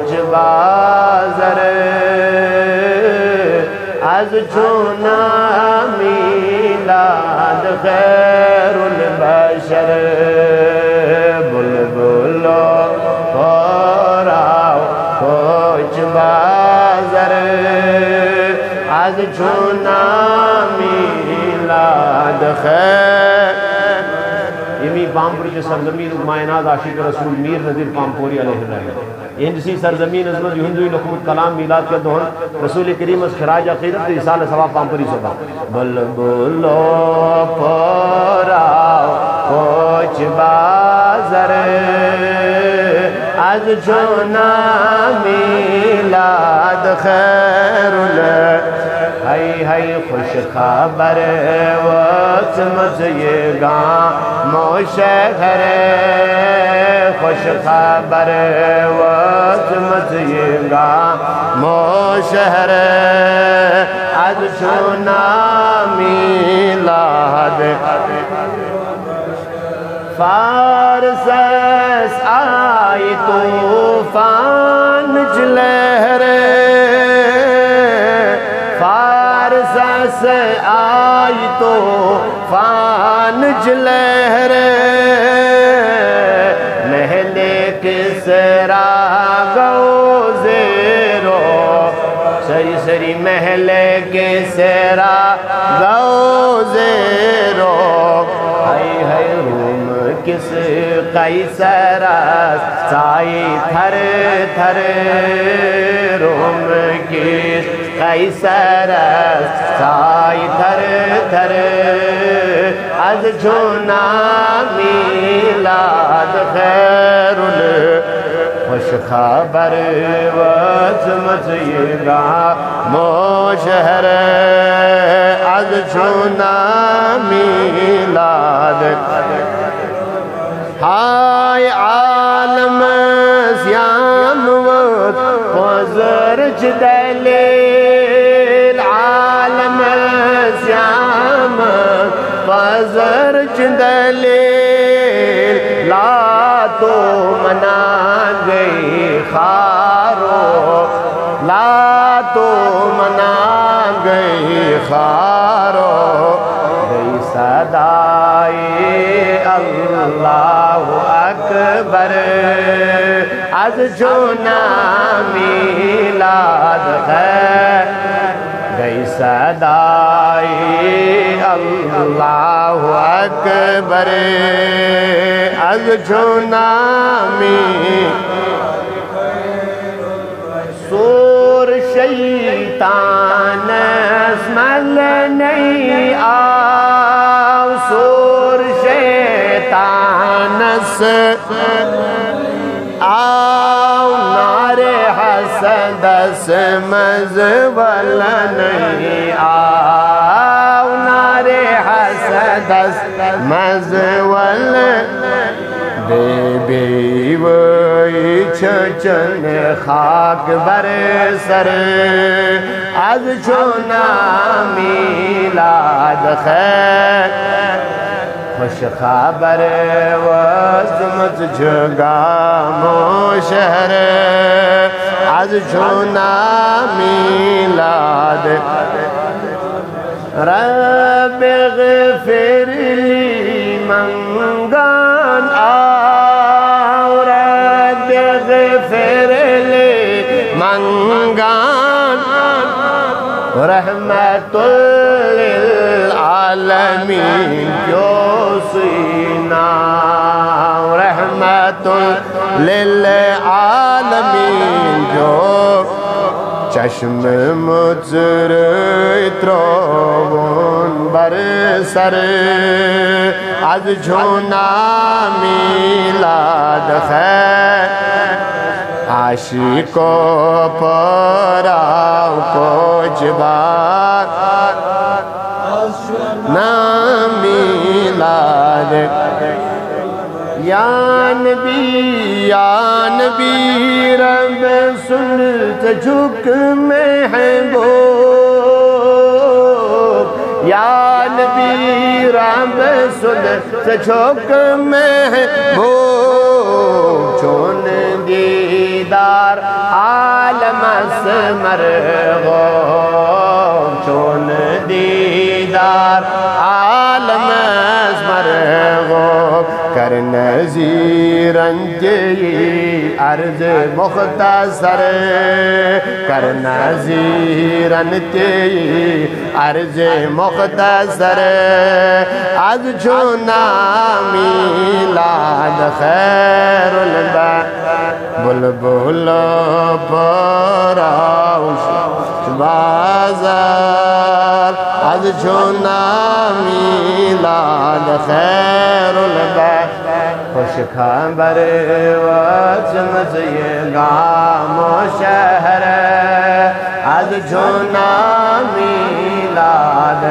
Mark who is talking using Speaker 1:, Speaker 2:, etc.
Speaker 1: coach بازر از چونا میلاد خیر البشر بلبلو پراو کوچ بازر از چونا میلاد خیر یہ میر پامپور کے سرزمین مائنات عاشق رسول میر نذیر پامپوری علیہ الرحمہ ہندسی سرزمین عظمت ہندوی نخوت کلام میلاد کے دہن رسول کریم از خراج عقیدت رسالہ ثواب پامپوری صدا بلبلو پراو کوچ بازر از چونا میلاد خیر ہائی خوش خبر وسمت یہ گام شہر خوش خبر وسمت یہ گام شہر از چونا میلاد فارس آئی طوفان جلہر سے آئی تو فان جلہر محلے کسرا گو زیرو سری سری محلے کسرا گو زیرو ہائی روم کس قیصر سائی تھر تھر روم کس قیصر سائی تھر تھر از چونا میلاد خیر خوش خبر وسمت یہ گام شہر از چونا میلاد ہائے عالم سیام وقت وزرج دلیل عالم سیام وزرج دلیل لا تو منا گئی خارو لا تو منا گئی خارو گئی صدائی اللہ اکبر از چونا میلاد خیر گئی صدائی اللہ اکبر از چونا سور شیطان اسمل نہیں آو سور شیطان آو نار حسد مزول نہیں آو نار حسد مزول بے وی چچن خاک بر سر از چونا میلاد خیر خوش خبر وسمت جگام شہر از چونا میلاد رب اغفر لی منگان آو رب اغفر لی منگان رحمت للعالمین جو سینا رحمت للعالمین جو چشم مجر اترون بر سر از چونا میلاد خیر عاشقوں پراو کوچ بار نا میلاد یا نبی رب سنت جھک محبوب یا نبی رب سنت جھک محبوب چون دیدار مسمر گو چون دیدار عالم مسمر گو کر نذیرن کی عرض مختصر کر نذیرن کی عرض مختصر از چونا میلاد خیر بلبل پراوش بازار از چونا میلاد خیر خوش خبر وطن سے گام و شہر از چونا میلاد